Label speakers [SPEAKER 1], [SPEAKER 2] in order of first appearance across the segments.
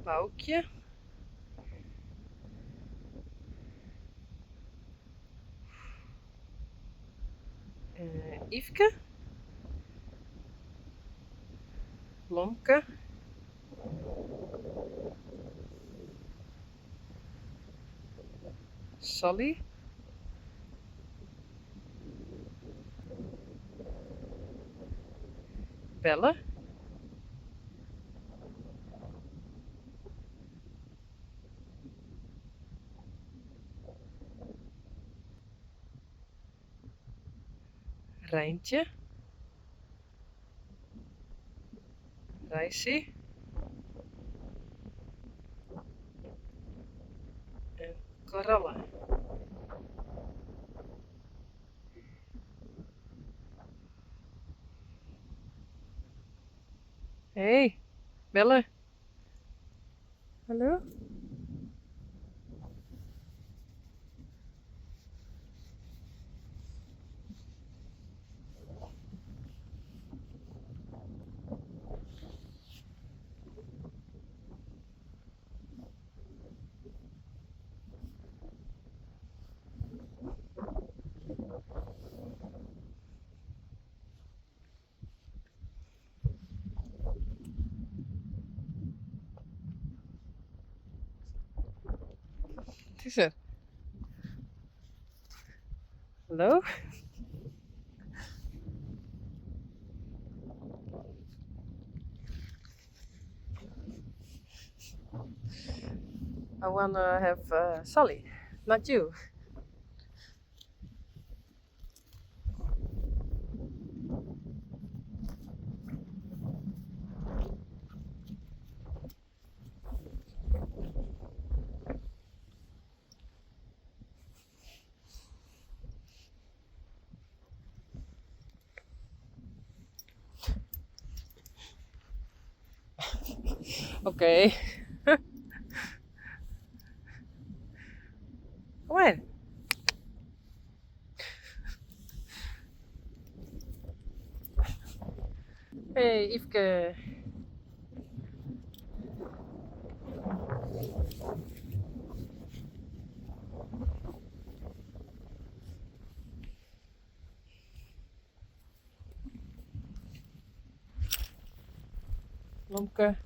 [SPEAKER 1] Boukje. Yveske. Blomke. Sally. Belle. Rijntje. Rijssie. En Coralle. Hey, Belle. Hallo? Het is er. Hallo? I wanna have Sally, not you. Okay. Kom maar. Hey, Yveske. Blomke.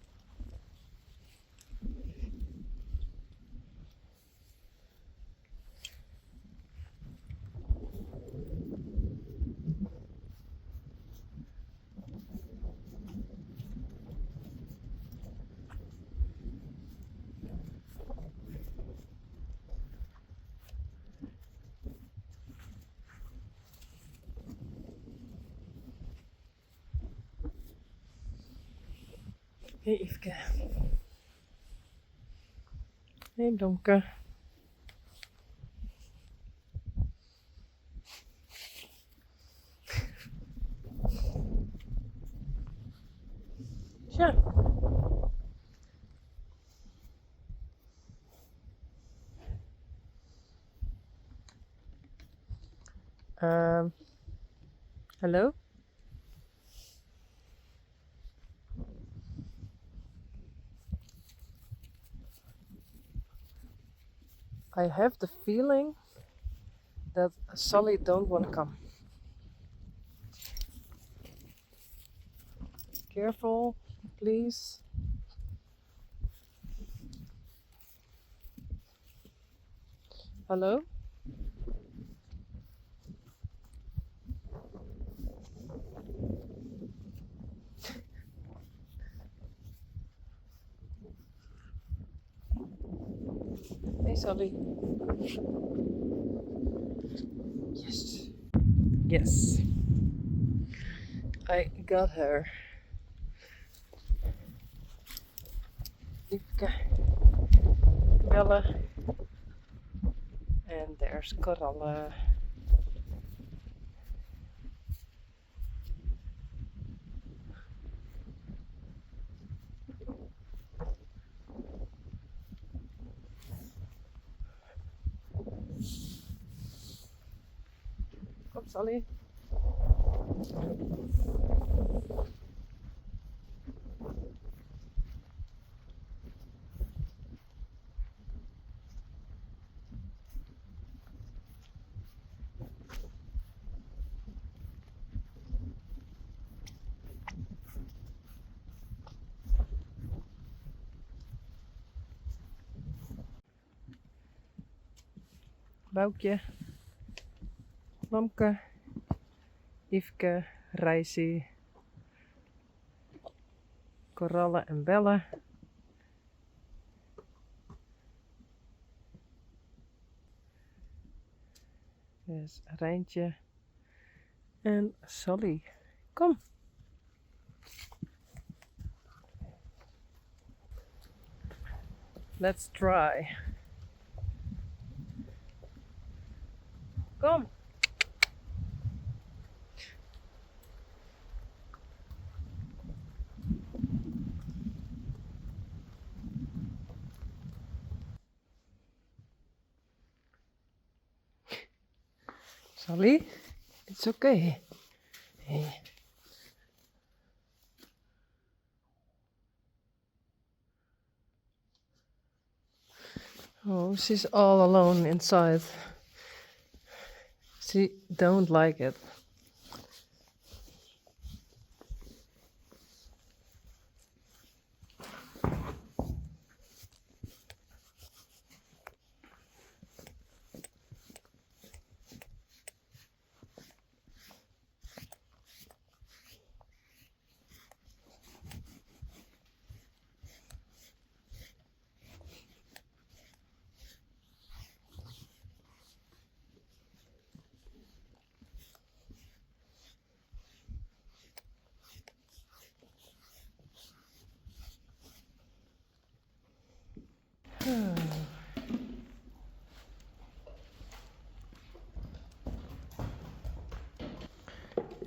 [SPEAKER 1] Hey, Yveske. Hey, Blomke. Tja. Hello? I have the feeling that Sally don't want to come. Careful, please. Hallo? Hey, Sally. Yes. Yes. I got her. Yveske. Belle. And there's Coralle. Kom, Sally. Boukje, Lamke, Yveske, Rijsie, Coralle en Belle. Dus Rijntje en Sally. Kom. Let's try. Kom. Sally, it's okay. Hey. Oh, she's all alone inside. She don't like it.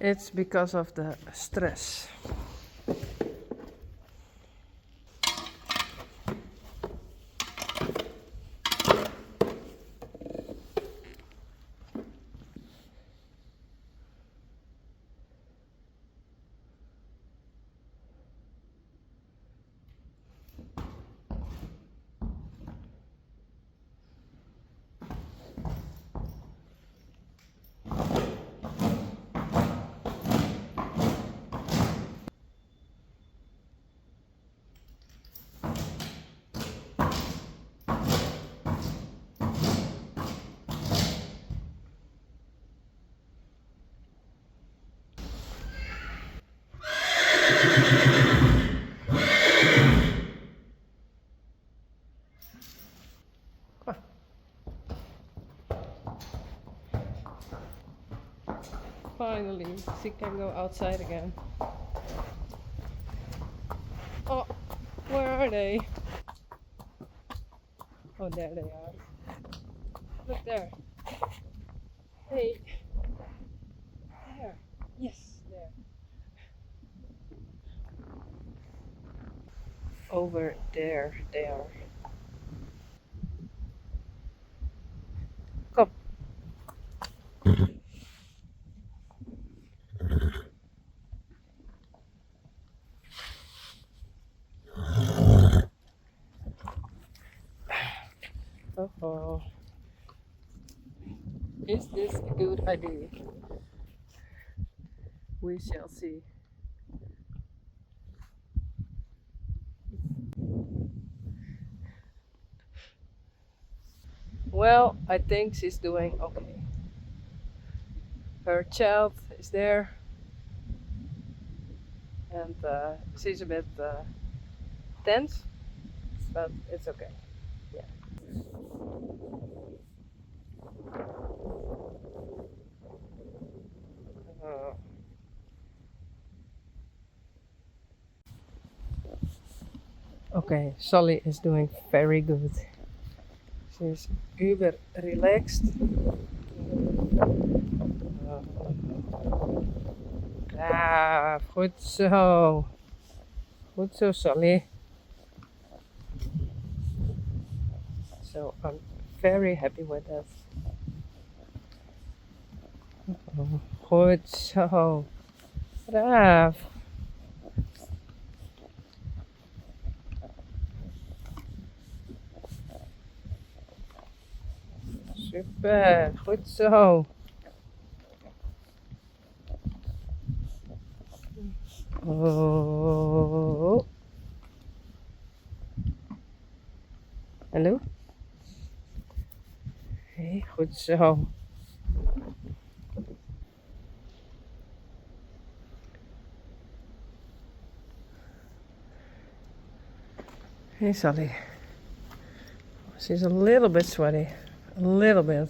[SPEAKER 1] It's because of the stress. Finally, she can go outside again. Oh, where are they? Oh, there they are. Look there. Hey. There. Yes, there. Over there they are. Kom. Oh. Is this a good idea? We shall see. Well, I think she's doing okay. Her child is there, and she's a bit tense, but it's okay. Yeah. Uh, okay, Sally is doing very good. She's uber relaxed. Braaf, goed zo. Goed zo, Sally. So I'm very happy with that. Goed zo. Braaf. Super, goed zo. Oh. Hallo? Hey. Sally. Goed zo. Hey, Sally. She's a little bit sweaty. A little bit.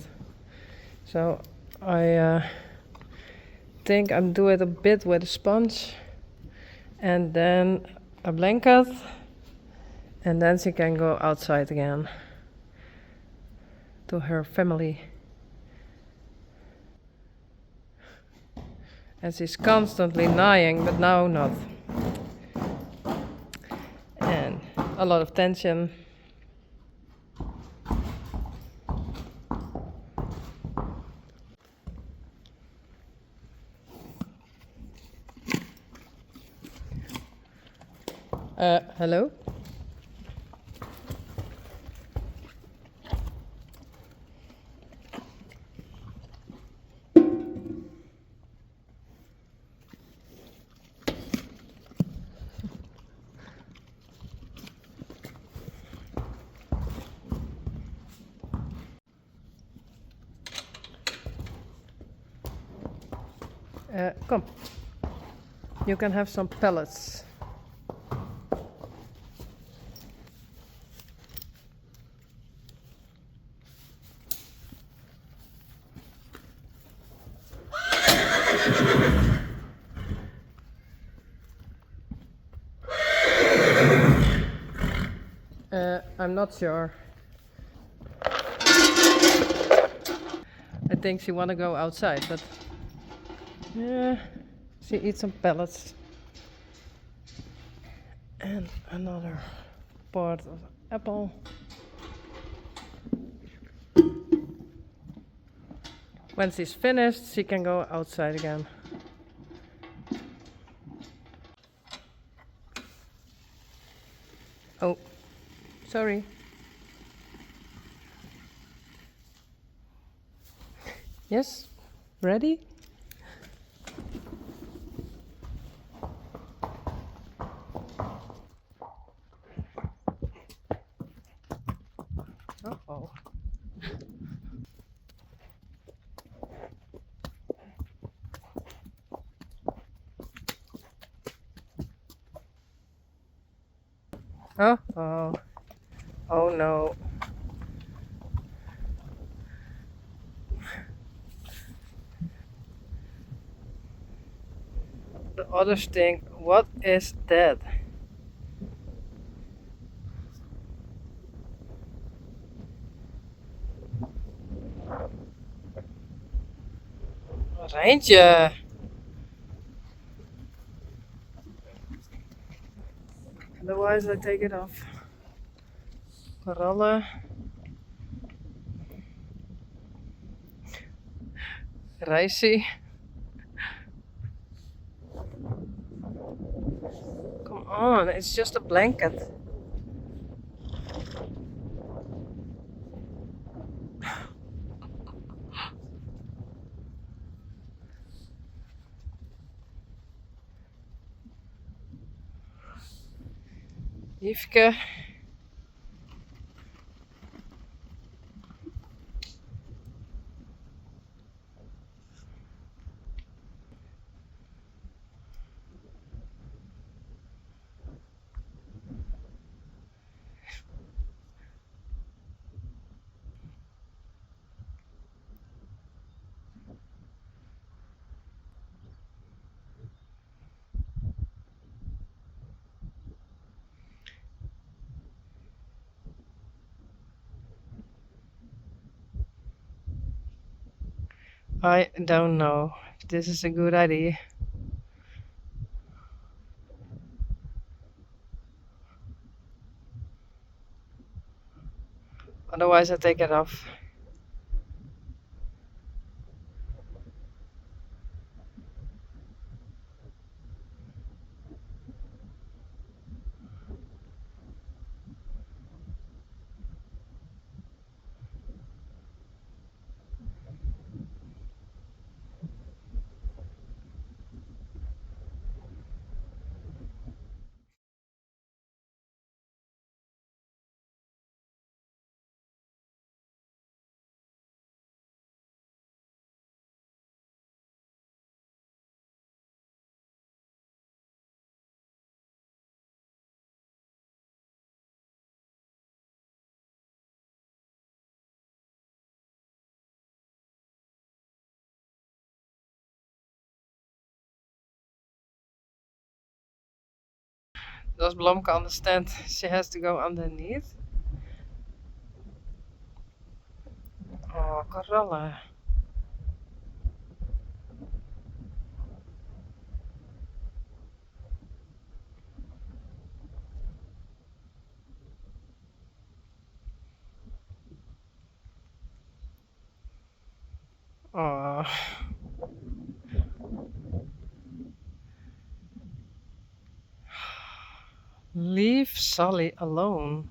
[SPEAKER 1] So I think I'm do it a bit with a sponge and then a blanket, and then she can go outside again to her family. And she's constantly lying, but now not. And a lot of tension. Hello? Come. You can have some pellets. I'm not sure. I think she wanna go outside, but yeah, she eats some pellets. And another part of apple. When she's finished, she can go outside again. Oh, sorry. Yes, ready? Uh-oh. Uh-oh. Oh no. The others think, what is that? Rijntje. Otherwise I take it off. Korallen. Rijssie. Come on, it's just a blanket. Yveske. I don't know if this is a good idea. Otherwise I take it off. Does Blomka understand she has to go underneath? Oh, Corolla. Oh. Leave Sully alone.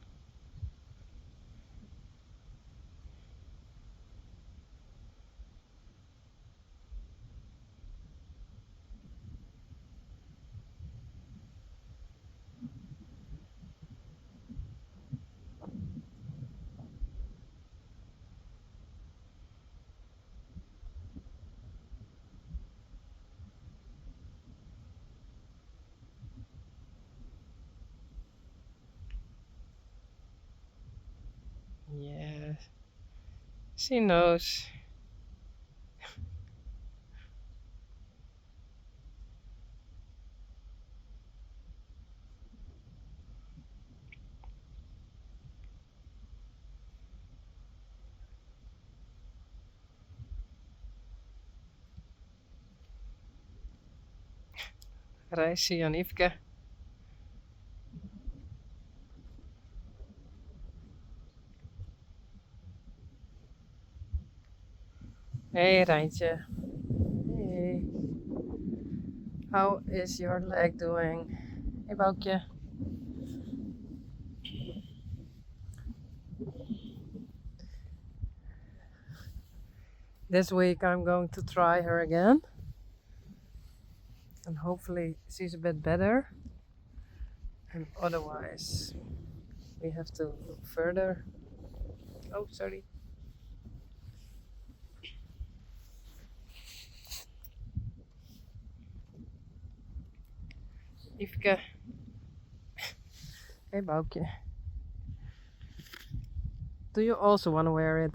[SPEAKER 1] Yes, she knows. Reisje en Yveske. Hey Rijntje. Hey. How is your leg doing? Hey Boukje. This week I'm going to try her again. And hopefully she's a bit better. And otherwise we have to look further. Oh, sorry. Yveske. Hey Boukje. Do you also want to wear it?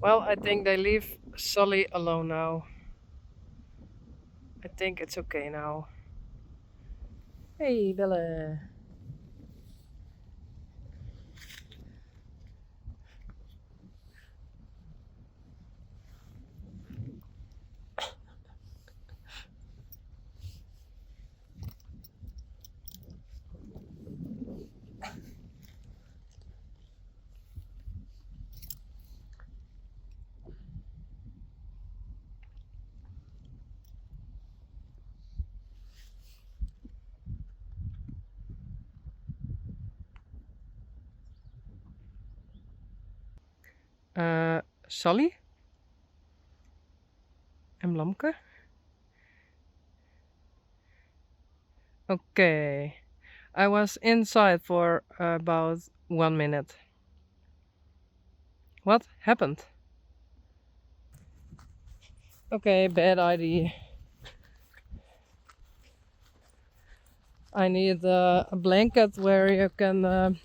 [SPEAKER 1] Well, I think they leave Sully alone now. I think it's okay now. Hey Belle. Sully? En Blomke? Okay. I was inside for about 1 minute. What happened? Okay, bad idea. I need a blanket where you can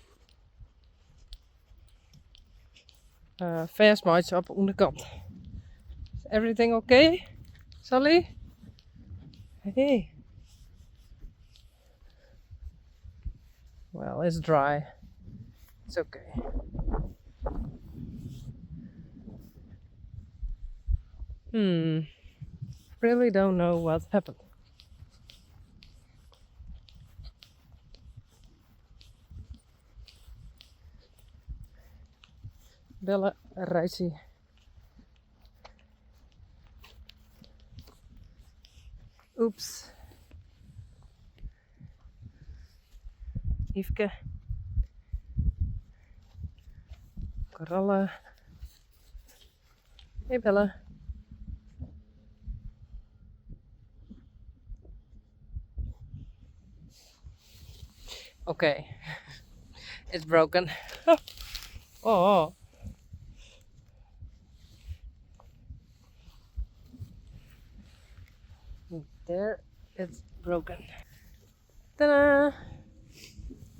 [SPEAKER 1] vastmaatje op de onderkant. Is everything okay, Sully? Hey. Well, it's dry. It's okay. Really don't know what happened. Belle Reisje. Oops. Yveske. Corolla. Hey Belle. Okay. It's broken. Oh. There it's broken. Ta-da!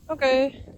[SPEAKER 1] Okay.